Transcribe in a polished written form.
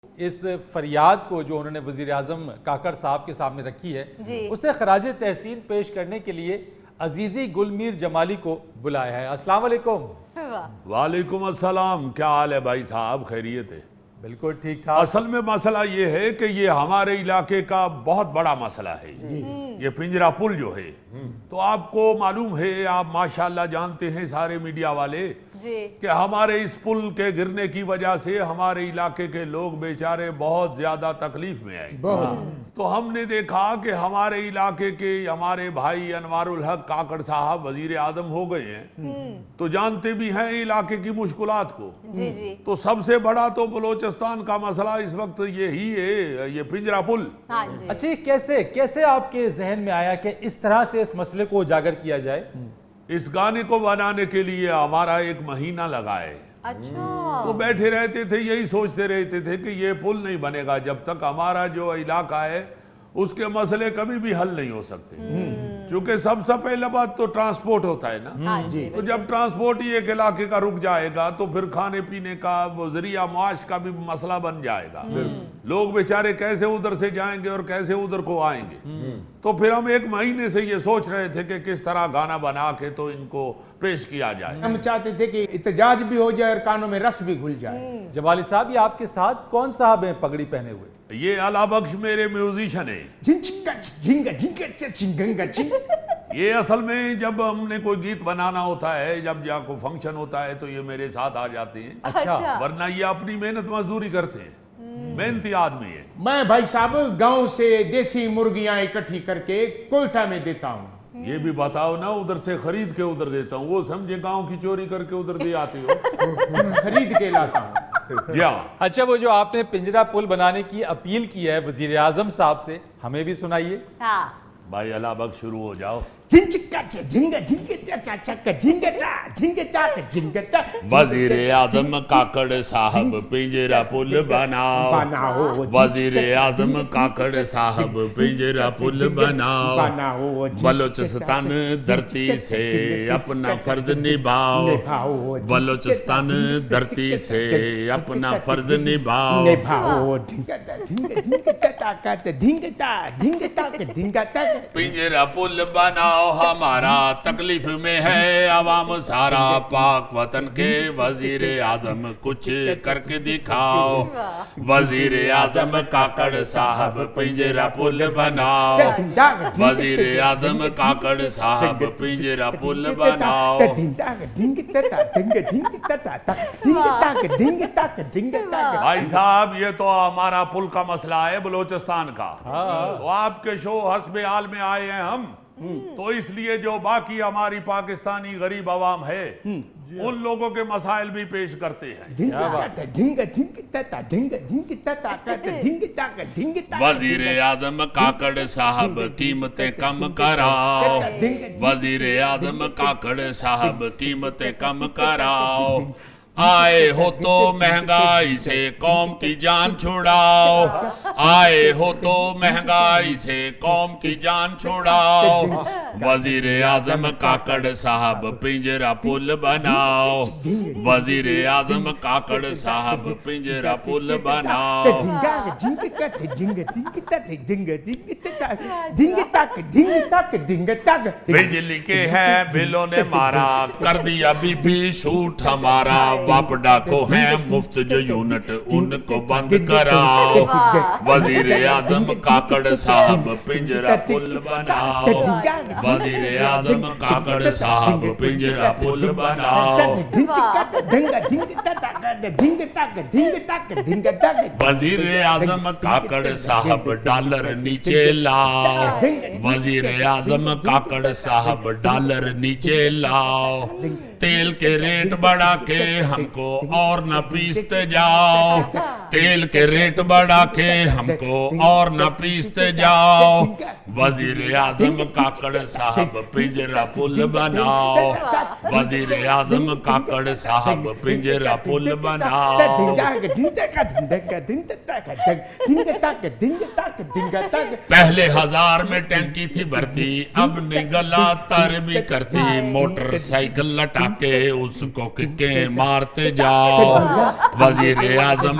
اس فریاد کو جو انہوں نے وزیر اعظم کاکڑ صاحب کے سامنے رکھی ہے اسے خراج تحسین پیش کرنے کے لیے عزیزی گل میر جمالی کو بلایا ہے۔ السلام علیکم۔ وعلیکم السلام، کیا حال ہے بھائی صاحب؟ خیریت ہے؟ بالکل ٹھیک ٹھاک۔ اصل میں مسئلہ یہ ہے کہ یہ ہمارے علاقے کا بہت بڑا مسئلہ ہے، یہ پنجرا پل جو ہے، تو آپ کو معلوم ہے، آپ ماشاءاللہ جانتے ہیں سارے میڈیا والے کہ ہمارے اس پل کے گرنے کی وجہ سے ہمارے علاقے کے لوگ بیچارے بہت زیادہ تکلیف میں آئے۔ تو ہم نے دیکھا کہ ہمارے علاقے کے ہمارے بھائی انوار الحق کاکڑ صاحب وزیر اعظم ہو گئے ہیں، تو جانتے بھی ہیں علاقے کی مشکلات کو۔ تو سب سے بڑا تو بلوچستان کا مسئلہ اس وقت یہی ہے، یہ پنجرا پل۔ اچھا، کیسے آپ کے ذہن میں آیا کہ اس طرح سے اس مسئلے کو اجاگر کیا جائے؟ اس گانے کو بنانے کے لیے ہمارا 1 مہینہ لگا ہے۔ وہ بیٹھے رہتے تھے، یہی سوچتے رہتے تھے کہ یہ پل نہیں بنے گا جب تک ہمارا جو علاقہ ہے اس کے مسئلے کبھی بھی حل نہیں ہو سکتے، چونکہ سب سے پہلے بات تو ٹرانسپورٹ ہوتا ہے نا۔ تو جب ٹرانسپورٹ ہی ایک علاقے کا رک جائے گا تو پھر کھانے پینے کا وہ ذریعہ معاش کا بھی مسئلہ بن جائے گا، لوگ بیچارے کیسے ادھر سے جائیں گے اور کیسے ادھر کو آئیں گے۔ تو پھر ہم 1 مہینے سے یہ سوچ رہے تھے کہ کس طرح گانا بنا کے تو ان کو پیش کیا جائے۔ ہم چاہتے تھے کہ احتجاج بھی ہو جائے اور کانوں میں رس بھی گھل جائے۔ جمالی صاحب، یہ آپ کے ساتھ کون صاحب ہیں پگڑی پہنے ہوئے؟ یہ اللہ بخش میرے میوزیشن ہیں۔ یہ اصل میں جب ہم نے کوئی گیت بنانا ہوتا ہے، جب جہاں کوئی فنکشن ہوتا ہے تو یہ میرے ساتھ آ جاتے ہیں۔ اچھا، ورنہ یہ اپنی محنت مزدوری کرتے ہیں، محنتی آدمی ہے۔ میں بھائی صاحب گاؤں سے دیسی مرغیاں اکٹھی کر کے کوئٹہ میں دیتا ہوں۔ یہ بھی بتاؤ نا، ادھر سے خرید کے ادھر دیتا ہوں، وہ سمجھے گاؤں کی چوری کر کے ادھر دے آتے ہو؟ خرید کے لاتا ہوں۔ اچھا، وہ جو آپ نے پنجرا پل بنانے کی اپیل کی ہے وزیر اعظم صاحب سے، ہمیں بھی سنائیے۔ بھائی اللہ بخش شروع ہو جاؤ۔ وزیر اعظم کاکڑ صاحب پنجرا پل بناؤ، وزیر اعظم کاکڑ صاحب پنجرا پل بناؤ، بلوچستان دھرتی سے اپنا فرض نبھاؤ، بلوچستان دھرتی سے اپنا فرض نبھاؤ۔ پنجرا پل بناؤ، ہمارا تکلیف میں ہے عوام سارا، پاک وطن کے وزیر اعظم کچھ کر کے دکھاؤ، وزیر اعظم کاکڑ صاحب پنجرا پل بناؤ، وزیر اعظم کاکڑ صاحب پنجرا پل بناؤ۔ بھائی صاحب، یہ تو ہمارا پل کا مسئلہ ہے بلوچستان کا، تو آپ کے شو حسب حال میں آئے ہیں ہم، تو اس لیے جو باقی ہماری پاکستانی غریب عوام ہے ان لوگوں کے مسائل بھی پیش کرتے ہیں۔ وزیر اعظم کاکڑ صاحب قیمتیں کم کراؤ، وزیر اعظم کاکڑ صاحب قیمتیں کم کراؤ، آئے ہو تو مہنگائی سے قوم کی جان چھڑاؤ، آئے ہو تو مہنگائی سے قوم کی جان چھڑاؤ، وزیر اعظم کاکڑ صاحب پنجرا پل بناؤ، وزیر اعظم کاکڑ صاحب پنجرا پل بناؤ۔ بجلی کے ہیں بلوں نے مارا، کر دیا بی پی شوٹ ہمارا، واپڈا کو ہیں مفت جو یونٹ ان کو بند کراؤ، وزیر اعظم کاکڑ صاحب پنجرا پل بناؤ، وزیر اعظم کاکڑ صاحب پنجرا پل بناؤ، وزیر اعظم کاکڑ صاحب ڈالر نیچے لاؤ، وزیر اعظم کاکڑ صاحب ڈالر نیچے لاؤ، تیل کے ریٹ بڑھا کے ہم کو اور نہ پیستے جاؤ، تیل کے ریٹ بڑھا کے ہم کو اور نہ پیستے جاؤ، وزیر اعظم کاکڑ صاحب پنجرا پل بناؤ، وزیر اعظم کاکڑ صاحب پنجرا پل بناؤ۔ پہلے 1000 میں ٹینکی تھی بھرتی، اب نگلا تر بھی کرتی، موٹر سائیکل لٹا کے اس کو ککیں مارتے جاؤ، وزیر اعظم